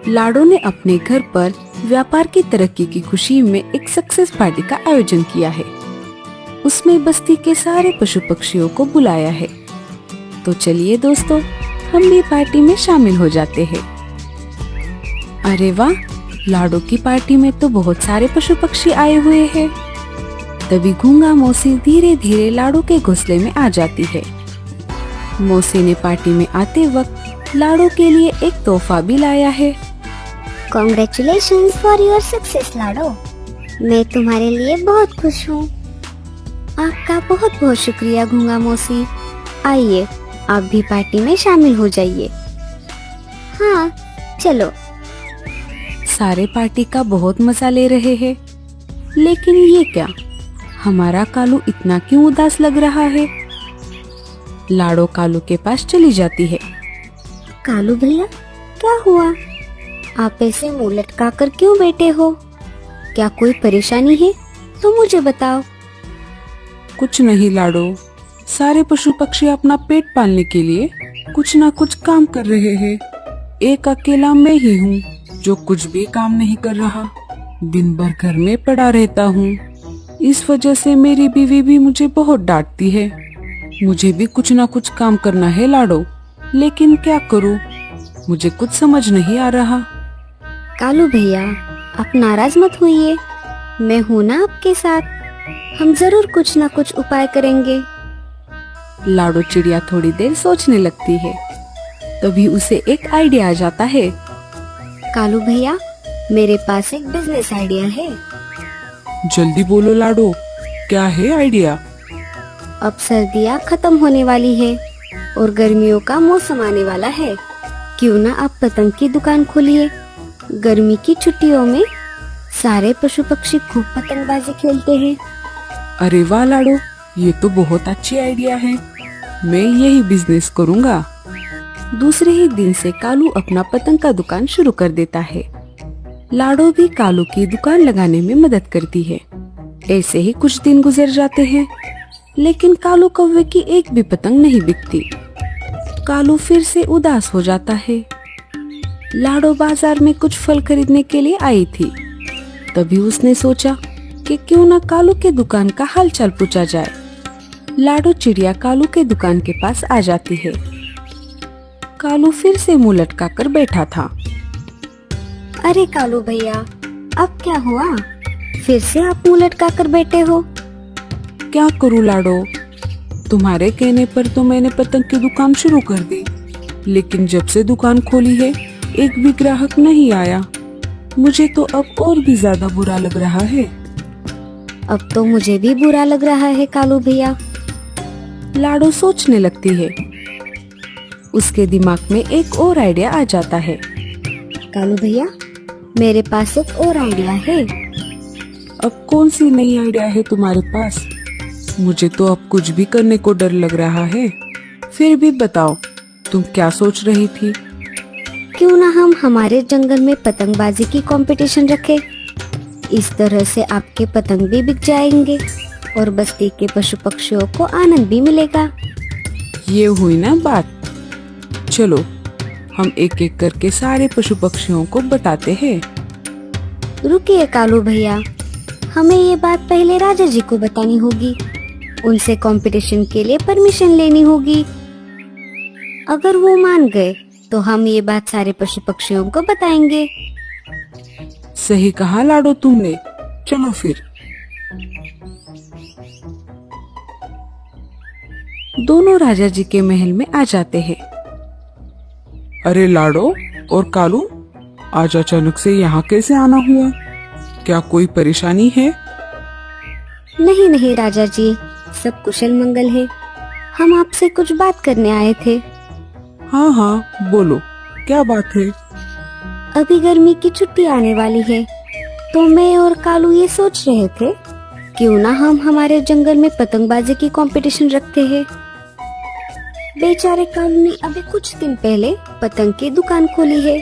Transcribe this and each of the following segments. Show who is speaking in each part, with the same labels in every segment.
Speaker 1: लाडो ने अपने घर पर व्यापार की तरक्की की खुशी में एक सक्सेस पार्टी का आयोजन किया है। उसमें बस्ती के सारे पशु पक्षियों को बुलाया है। तो चलिए दोस्तों, हम भी पार्टी में शामिल हो जाते हैं। अरे वाह, लाडो की पार्टी में तो बहुत सारे पशु पक्षी आए हुए हैं। तभी गूंगा मौसी धीरे धीरे लाडो के घोंसले में आ जाती है। मौसी ने पार्टी में आते वक्त लाडो के लिए एक तोहफा भी लाया है।
Speaker 2: Congratulations for your success, लाडो। मैं तुम्हारे लिए बहुत खुश हूँ। आपका बहुत बहुत शुक्रिया गूंगा मौसी। आइए, आप भी पार्टी में शामिल हो जाइए। हाँ, चलो।
Speaker 1: सारे पार्टी का बहुत मजा ले रहे हैं, लेकिन ये क्या, हमारा कालू इतना क्यों उदास लग रहा है? लाडो कालू के पास चली जाती है।
Speaker 2: कालू भैया, क्या हुआ? आप ऐसे मुंह लटका कर क्यों बैठे हो? क्या कोई परेशानी है तो मुझे बताओ।
Speaker 1: कुछ नहीं लाडो, सारे पशु पक्षी अपना पेट पालने के लिए कुछ ना कुछ काम कर रहे हैं। एक अकेला मैं ही हूँ जो कुछ भी काम नहीं कर रहा। दिन भर घर में पड़ा रहता हूँ। इस वजह से मेरी बीवी भी मुझे बहुत डांटती है। मुझे भी कुछ ना कुछ काम करना है लाडो, लेकिन क्या करूँ, मुझे कुछ समझ नहीं आ रहा।
Speaker 2: कालू भैया, आप नाराज मत होइए, मैं हूँ ना आपके साथ। हम जरूर कुछ ना कुछ उपाय करेंगे।
Speaker 1: लाडो चिड़िया थोड़ी देर सोचने लगती है। तभी उसे एक आइडिया आ जाता है।
Speaker 2: कालू भैया, मेरे पास एक बिजनेस आइडिया है।
Speaker 1: जल्दी बोलो लाडो, क्या है आइडिया?
Speaker 2: अब सर्दियाँ खत्म होने वाली है और गर्मियों का मौसम आने वाला है। क्यों ना आप पतंग की दुकान खोलिए। गर्मी की छुट्टियों में सारे पशु पक्षी खूब पतंगबाजी खेलते हैं।
Speaker 1: अरे वाह लाडो, ये तो बहुत अच्छी आइडिया है। मैं यही बिजनेस करूँगा। दूसरे ही दिन से कालू अपना पतंग का दुकान शुरू कर देता है। लाडो भी कालू की दुकान लगाने में मदद करती है। ऐसे ही कुछ दिन गुजर जाते हैं, लेकिन कालू कौवे की एक भी पतंग नहीं बिकती। कालू फिर से उदास हो जाता है। लाडो बाजार में कुछ फल खरीदने के लिए आई थी। तभी उसने सोचा कि क्यों ना कालू के दुकान का हालचाल पूछा जाए। लाडो चिड़िया कालू के दुकान के पास आ जाती है। कालू फिर से मुंह लटका कर बैठा था।
Speaker 2: अरे कालू भैया, अब क्या हुआ? फिर से आप मुंह लटका कर बैठे हो?
Speaker 1: क्या करूं लाडो, तुम्हारे कहने पर तो मैंने पतंग की दुकान शुरू कर दी, लेकिन जब से दुकान खोली है एक भी ग्राहक नहीं आया। मुझे तो अब और भी ज्यादा बुरा लग रहा है।
Speaker 2: अब तो मुझे भी बुरा लग रहा है कालू भैया।
Speaker 1: लाडो सोचने लगती है। उसके दिमाग में एक और आइडिया आ जाता है।
Speaker 2: कालू भैया, मेरे पास एक और आइडिया है।
Speaker 1: अब कौन सी नई आइडिया है तुम्हारे पास? मुझे तो अब कुछ भी करने को डर लग रहा है। फिर भी बताओ, तुम क्या सोच रही थी?
Speaker 2: क्यों ना हम हमारे जंगल में पतंगबाजी की कंपटीशन रखें। इस तरह से आपके पतंग भी बिक जाएंगे और बस्ती के पशु पक्षियों को आनंद भी मिलेगा।
Speaker 1: ये हुई ना बात। चलो, हम एक एक करके सारे पशु पक्षियों को बताते हैं।
Speaker 2: रुकिए कालू भैया, हमें ये बात पहले राजा जी को बतानी होगी। उनसे कंपटीशन के लिए परमिशन लेनी होगी। अगर वो मान गए तो हम ये बात सारे पशु पक्षियों को बताएंगे।
Speaker 1: सही कहा लाडो तुमने। चलो फिर। दोनों राजा जी के महल में आ जाते हैं। अरे लाडो और कालू, आज अचानक से यहाँ कैसे आना हुआ? क्या कोई परेशानी है?
Speaker 2: नहीं नहीं राजा जी, सब कुशल मंगल है। हम आपसे कुछ बात करने आए थे।
Speaker 1: हाँ हाँ, बोलो, क्या बात है?
Speaker 2: अभी गर्मी की छुट्टी आने वाली है, तो मैं और कालू ये सोच रहे थे क्यों ना हम हमारे जंगल में पतंगबाजी की कंपटीशन रखते हैं। बेचारे कालू ने अभी कुछ दिन पहले पतंग की दुकान खोली है,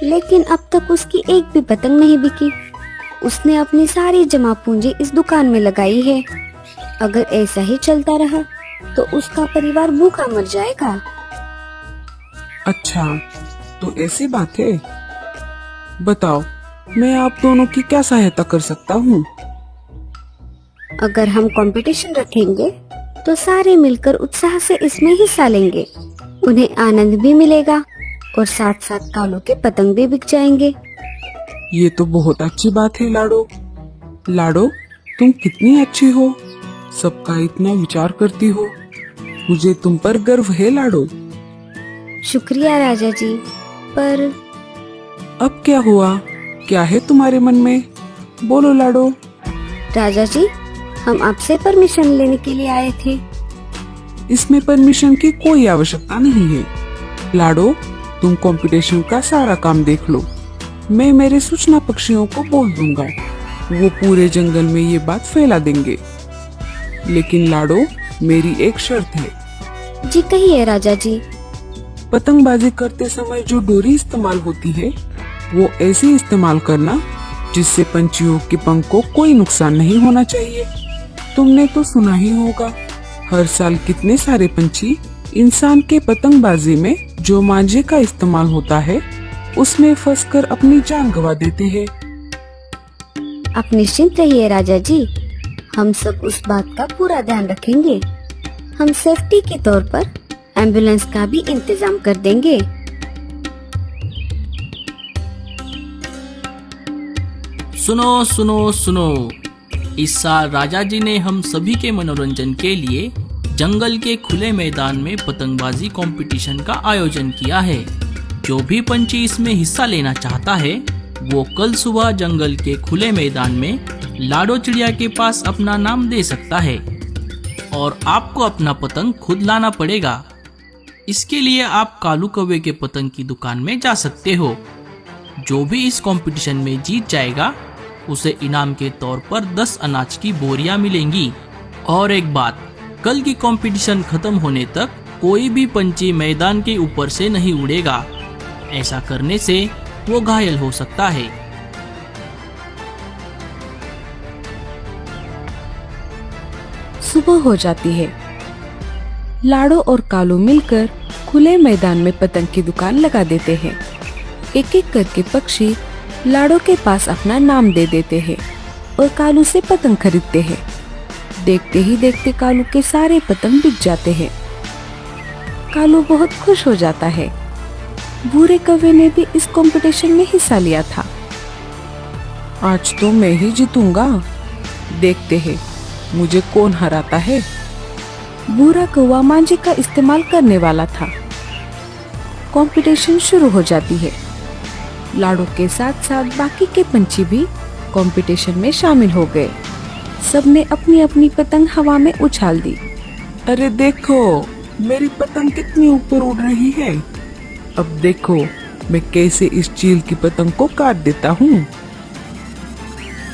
Speaker 2: लेकिन अब तक उसकी एक भी पतंग नहीं बिकी। उसने अपनी सारी जमा पूंजी इस दुकान में लगाई है। अगर ऐसा ही चलता रहा तो उसका परिवार भूखा मर जाएगा।
Speaker 1: अच्छा, तो ऐसी बात है। बताओ, मैं आप दोनों की क्या सहायता कर सकता हूँ?
Speaker 2: अगर हम कंपटीशन रखेंगे तो सारे मिलकर उत्साह से इसमें हिस्सा लेंगे। उन्हें आनंद भी मिलेगा और साथ साथ कालू के पतंग भी बिक जाएंगे।
Speaker 1: ये तो बहुत अच्छी बात है लाडो। लाडो, तुम कितनी अच्छी हो, सबका इतना विचार करती हो। मुझे तुम पर गर्व है लाडो।
Speaker 2: शुक्रिया राजा जी, पर
Speaker 1: अब क्या हुआ? क्या है तुम्हारे मन में? बोलो लाडो।
Speaker 2: राजा जी, हम आपसे परमिशन लेने के लिए आए थे।
Speaker 1: इसमें परमिशन की कोई आवश्यकता नहीं है। लाडो, तुम कंपटीशन का सारा काम देख लो। मैं मेरे सूचना पक्षियों को बोल दूंगा, वो पूरे जंगल में ये बात फैला देंगे। लेकिन लाडो, मेरी एक शर्त है।
Speaker 2: जी कहिए राजा जी।
Speaker 1: पतंगबाजी करते समय जो डोरी इस्तेमाल होती है, वो ऐसी इस्तेमाल करना जिससे पंछियों के पंख को कोई नुकसान नहीं होना चाहिए। तुमने तो सुना ही होगा, हर साल कितने सारे पंछी इंसान के पतंगबाजी में जो मांझे का इस्तेमाल होता है उसमें फंसकर अपनी जान गंवा देते हैं।
Speaker 2: आप निश्चिंत रहिए राजा जी, हम सब उस बात का पूरा ध्यान रखेंगे। हम सेफ्टी के तौर पर एम्बुलेंस का भी इंतजाम कर देंगे।
Speaker 3: सुनो सुनो सुनो, इस साल राजा जी ने हम सभी के मनोरंजन के लिए जंगल के खुले मैदान में पतंगबाजी कंपटीशन का आयोजन किया है। जो भी पंछी इसमें हिस्सा लेना चाहता है वो कल सुबह जंगल के खुले मैदान में लाडो चिड़िया के पास अपना नाम दे सकता है और आपको अपना पतंग खुद लाना पड़ेगा। इसके लिए आप कालू कौवे के पतंग की दुकान में जा सकते हो। जो भी इस कंपटीशन में जीत जाएगा उसे इनाम के तौर पर 10 अनाज की बोरियां मिलेंगी। और एक बात, कल की कंपटीशन खत्म होने तक कोई भी पंछी मैदान के ऊपर से नहीं उड़ेगा। ऐसा करने से वो घायल हो सकता है।
Speaker 1: सुबह हो जाती है। लाडो और कालू मिलकर खुले मैदान में पतंग की दुकान लगा देते हैं। एक एक करके पक्षी लाडो के पास अपना नाम दे देते हैं और कालू से पतंग खरीदते हैं। देखते ही देखते कालू के सारे पतंग बिक जाते हैं। कालू बहुत खुश हो जाता है। भूरे कौवे ने भी इस कंपटीशन में हिस्सा लिया था। आज तो मैं ही जीतूंगा, देखते हैं मुझे कौन हराता है। भूरा कौवा मांझे का इस्तेमाल करने वाला था। कंपटीशन शुरू हो जाती है। लाडो के साथ साथ बाकी के पंछी भी कंपटीशन में शामिल हो गए। सबने अपनी अपनी पतंग हवा में उछाल दी। अरे देखो, मेरी पतंग कितनी ऊपर उड़ रही है। अब देखो मैं कैसे इस चील की पतंग को काट देता हूँ।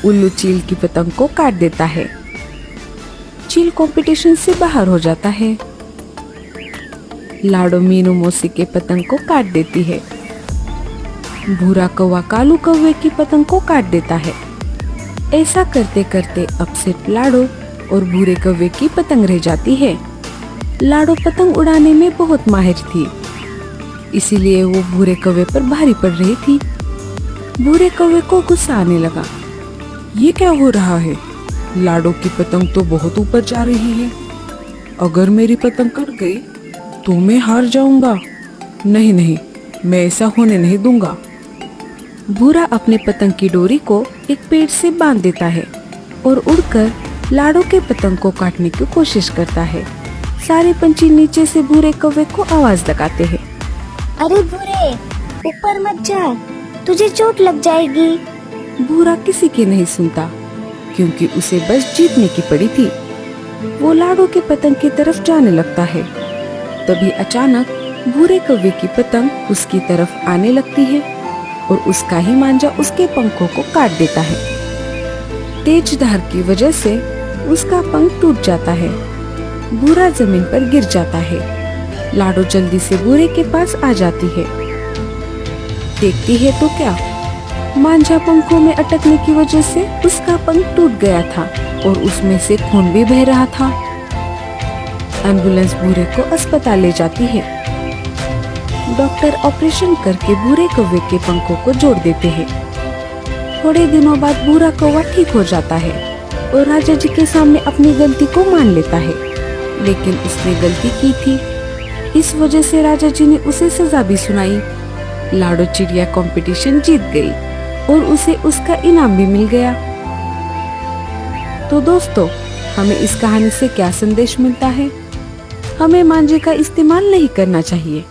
Speaker 1: उल्लू चील की पतंग को काट देता है। चील कंपटीशन से बाहर हो जाता है। लाडो मीनू मौसी के पतंग को काट देती है। भूरा कौवा कालू कौवे की पतंग को काट देता है। ऐसा करते करते अब सिर्फ लाडो और भूरे कौवे की पतंग रह जाती है। लाडो पतंग उड़ाने में बहुत माहिर थी, इसीलिए वो भूरे कौवे पर भारी पड़ रही थी। भूरे कौवे को गुस्सा आने लगा। ये क्या हो रहा है? लाडो की पतंग तो बहुत ऊपर जा रही है। अगर मेरी पतंग कट गई तो मैं हार जाऊंगा। नहीं नहीं, मैं ऐसा होने नहीं दूंगा। भूरा अपने पतंग की डोरी को एक पेड़ से बांध देता है और उड़कर लाडो के पतंग को काटने की कोशिश करता है। सारे पंछी नीचे से भूरे कौवे को आवाज लगाते हैं।
Speaker 2: अरे भूरे, ऊपर मत जा, तुझे चोट लग जाएगी।
Speaker 1: भूरा किसी की नहीं सुनता, क्योंकि उसे बस जीतने की पड़ी थी। वो लाडो के पतंग की तरफ जाने लगता है। तभी अचानक भूरे कौवे की पतंग उसकी तरफ आने लगती है और उसका ही मांझा उसके पंखों को काट देता है। तेज धार की वजह से उसका पंख टूट जाता है। भूरा जमीन पर गिर जाता है। लाडो जल्दी से भूरे के पास आ जाती है। देखती है तो क्या, मांझा पंखों में अटकने की वजह से उसका पंख टूट गया था और उसमें से खून भी बह रहा था। एम्बुलेंस भूरे को अस्पताल ले जाती है। डॉक्टर ऑपरेशन करके भूरे कौवे के पंखों को जोड़ देते हैं। थोड़े दिनों बाद भूरा कौवा ठीक हो जाता है और राजा जी के सामने अपनी गलती को मान लेता है, लेकिन उसने गलती की थी। इस वजह से राजा जी ने उसे सजा भी सुनाई। लाडो चिड़िया कंपटीशन जीत गई और उसे उसका इनाम भी मिल गया। तो दोस्तों, हमें इस कहानी से क्या संदेश मिलता है? हमें मांझे का इस्तेमाल नहीं करना चाहिए।